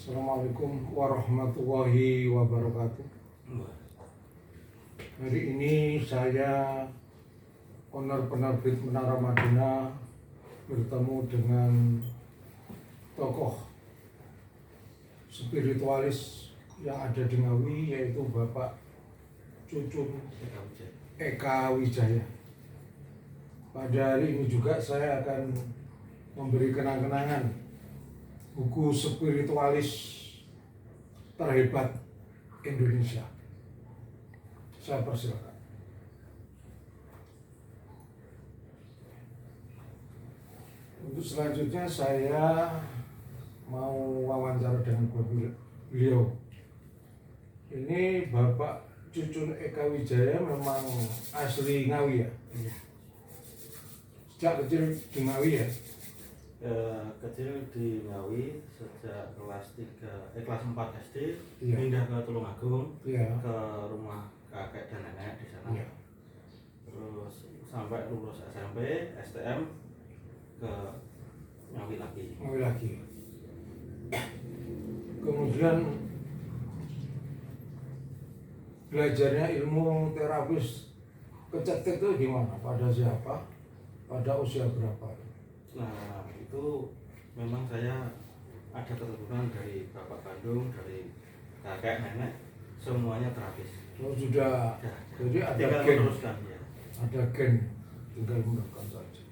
Assalamualaikum warahmatullahi wabarakatuh. Hari ini saya, owner penerbit Menara Madinah, bertemu dengan tokoh spiritualis yang ada di Ngawi, yaitu Bapak Cucun Eka Wijaya. Pada hari ini juga saya akan memberi kenang-kenangan buku spiritualis terhebat Indonesia. Saya persilakan. Untuk selanjutnya saya mau wawancara dengan beliau. Ini Bapak Cucun Eka Wijaya memang asli Ngawi ya? Iya. Sejak kecil di Ngawi ya? Kecil di Ngawi sejak kelas 4 SD, Iya. pindah ke Tulungagung, Iya. ke rumah kakek dan nenek di sana. Iya. Terus sampai lulus SMP, STM ke Ngawi lagi. Ngawi lagi. Kemudian belajarnya ilmu terapis kecetik itu gimana? Pada siapa? Pada usia berapa? Nah, itu memang saya ada keturunan dari bapak kandung, dari kakek nenek, semuanya terapis. Oh, sudah. Ya, Jadi ada tinggal gen. meneruskan ya. Ada gen. Tinggal meneruskan saja.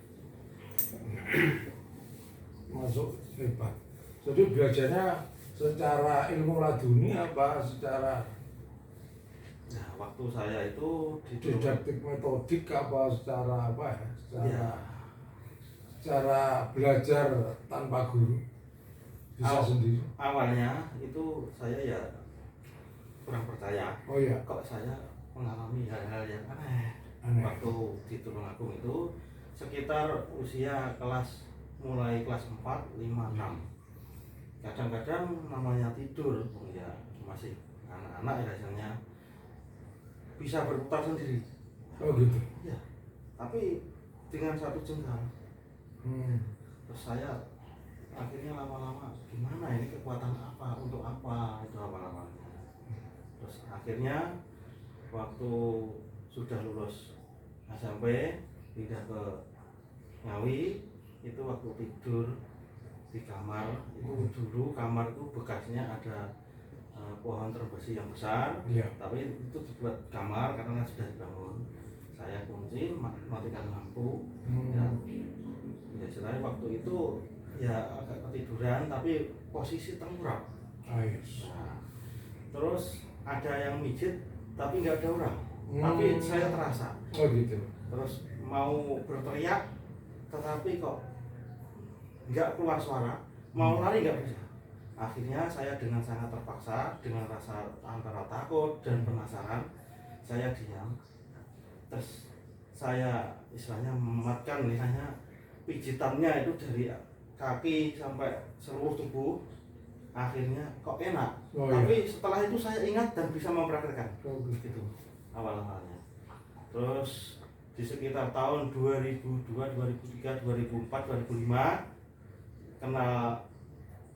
Masuk hebat. Jadi belajarnya secara ilmu laduni apa secara Nah, waktu saya itu didaktik metodik apa secara apa ya? ya, Secara belajar tanpa guru bisa sendiri. awalnya itu saya ya kurang percaya. Oh ya, Kok saya mengalami hal-hal yang aneh. aneh. Waktu di Tulungagung itu sekitar usia mulai kelas 4, 5, 6. Kadang-kadang namanya tidur, ya masih anak-anak ya rasanya bisa berputar sendiri. Oh gitu. Ya, tapi dengan satu jengkal. Terus saya akhirnya lama-lama gimana ini, kekuatan apa, untuk apa itu lama-lama. Terus akhirnya waktu sudah lulus SMP pindah ke Ngawi, itu waktu tidur di kamar itu dulu kamar itu bekasnya ada pohon terbesi yang besar. Iya. Tapi itu dibuat kamar karena sudah dibangun. Saya kunci, matikan lampu. Ya istilahnya waktu itu ya agak ketiduran tapi posisi tengkurap. Ais. Nah, terus ada yang mijit tapi nggak ada orang. Tapi saya terasa. Oh gitu. Terus mau berteriak tetapi kok nggak keluar suara. Mau lari nggak bisa. Akhirnya saya dengan sangat terpaksa, dengan rasa antara takut dan penasaran, saya diam. Terus saya istilahnya mematkan, misalnya pijitannya itu dari kaki sampai seluruh tubuh. Akhirnya kok enak. Oh, tapi iya. setelah itu saya ingat dan bisa mempraktekkan. Oh gitu. Gitu awal-awalnya. Terus di sekitar tahun 2002, 2003, 2004, 2005 kenal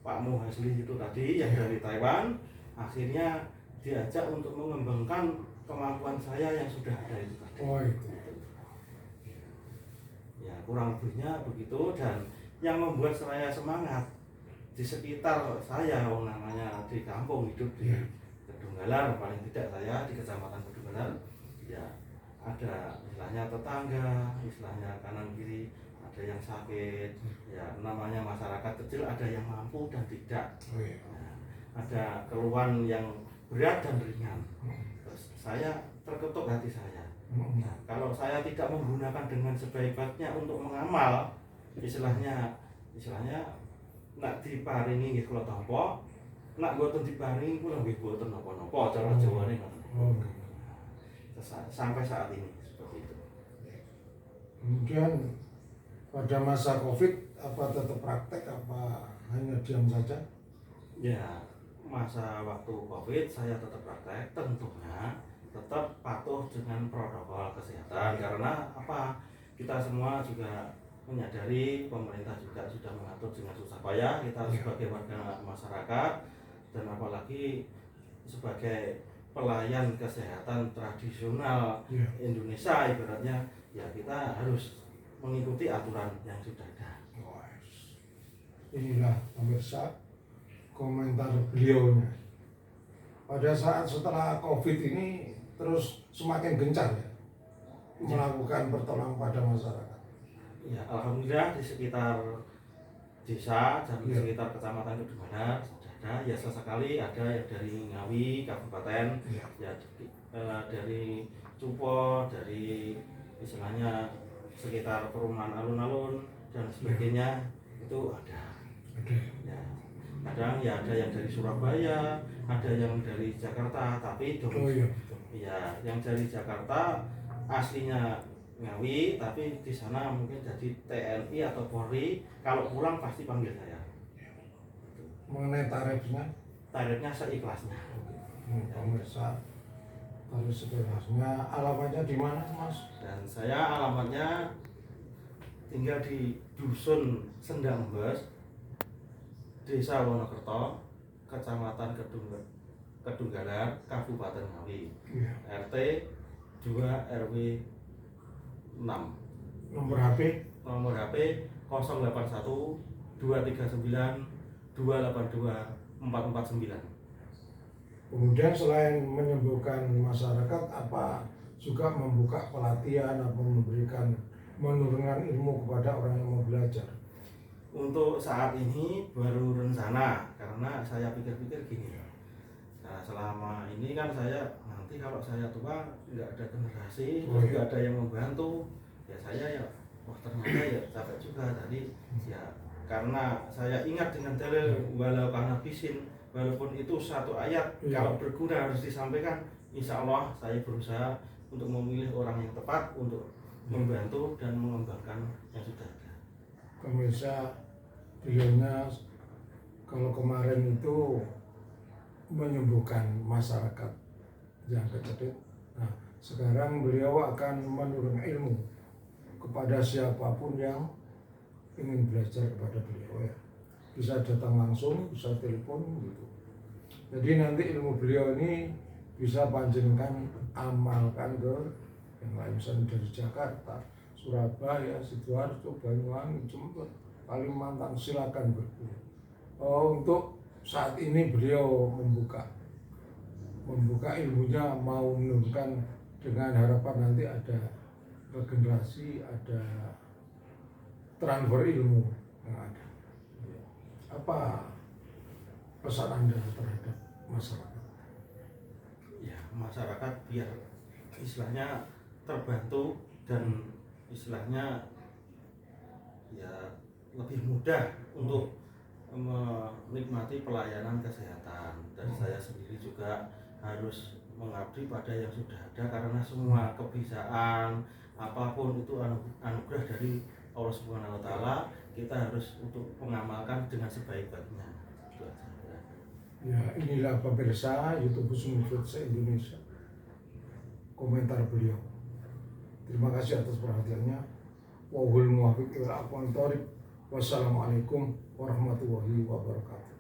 Pak Muhasli itu tadi yang dari Taiwan. Akhirnya diajak untuk mengembangkan kemampuan saya yang sudah ada itu tadi. Oh itu. Ya kurang lebihnya begitu. Dan yang membuat saya semangat di sekitar saya, namanya di kampung, hidup di Kedunggalar, paling tidak saya di Kecamatan Kedunggalar, ya ada istilahnya tetangga, istilahnya kanan kiri ada yang sakit, ya namanya masyarakat kecil, ada yang mampu dan tidak. Oh iya. Nah, ada keluhan yang berat dan ringan. Terus saya terketuk hati saya. Nah, kalau saya tidak menggunakan dengan sebaik-baiknya untuk mengamal, istilahnya nak diparingi nggih kula tampa, nak boten diparingi kula nggih boten napa-napa, cara Jawane ngoten. Oh. Sampai saat ini seperti itu. Kemudian pada masa COVID apa tetap praktek apa hanya diam saja? Ya, masa waktu COVID saya tetap praktek, tentunya tetap patuh dengan protokol kesehatan. Karena apa? Kita semua juga menyadari pemerintah juga sudah mengatur dengan susah payah kita sebagai warga masyarakat dan apalagi sebagai pelayan kesehatan tradisional Indonesia ibaratnya, ya kita harus mengikuti aturan yang sudah ada. Inilah pemirsa komentar beliaunya. Pada saat setelah COVID ini terus semakin gencar ya melakukan pertolongan pada masyarakat. Ya, alhamdulillah di sekitar desa dan di sekitar kecamatan Kedunggalar ada, ya sesekali ada yang dari Ngawi kabupaten, ya dari Cupo, dari istilahnya sekitar perumahan alun-alun dan sebagainya itu ada. Ya, kadang ya ada yang dari Surabaya, ada yang dari Jakarta, tapi ya yang dari Jakarta aslinya Ngawi, tapi di sana mungkin jadi TNI atau Polri, kalau pulang pasti panggil saya. Mengenai tarifnya? Tarifnya seikhlasnya. Pemirsa, tarif seikhlasnya. Alamatnya di mana, Mas? Dan saya alamatnya tinggal di Dusun Sendambes, Desa Wonokerto, Kecamatan Kedunggalar, Kabupaten Ngawi. RT 2 RW 6. Nomor HP? Nomor HP 081 239 282 449. Kemudian selain menyembuhkan masyarakat, apa juga membuka pelatihan atau menurunkan ilmu kepada orang yang mau belajar? Untuk saat ini baru rencana, karena saya pikir-pikir gini, nah selama ini kan saya nanti kalau saya tua nggak ada generasi, nggak ada yang membantu, ya saya ya wah ternyata ya capek juga tadi ya, karena saya ingat dengan dalil walau karena bisin, walaupun itu satu ayat kalau berguna harus disampaikan, insya Allah saya berusaha untuk memilih orang yang tepat untuk membantu dan mengembangkan yang sudah ada. Pemirsa, beliaunya kalau kemarin itu menyembuhkan masyarakat yang kecedek, nah sekarang beliau akan menurunkan ilmu kepada siapapun yang ingin belajar kepada beliau ya. Bisa datang langsung, bisa telepon gitu. Jadi nanti ilmu beliau ini bisa panjenengan amalkan ke yang lain, misalnya dari Jakarta, Surabaya, Sidoarjo, Banyuwangi, Jember, Kalimantan, silakan berguru. Untuk saat ini beliau membuka ilmunya, mau menurunkan dengan harapan nanti ada regenerasi, ada transfer ilmu yang ada. Apa pesan Anda terhadap masyarakat? Ya, masyarakat biar istilahnya terbantu dan istilahnya ya lebih mudah untuk menikmati pelayanan kesehatan. Dan saya sendiri juga harus mengabdi pada yang sudah ada, karena semua kebiasaan apapun itu anugerah dari Allah Subhanahu wa Ta'ala, kita harus untuk mengamalkan dengan sebaik-baiknya. Itu aja. Ya, inilah pemirsa YouTube Husnul Firza Indonesia, komentar beliau. Terima kasih atas perhatiannya. Wahul muwaffiq ila aqwamit thoriq. Wassalamualaikum warahmatullahi wabarakatuh.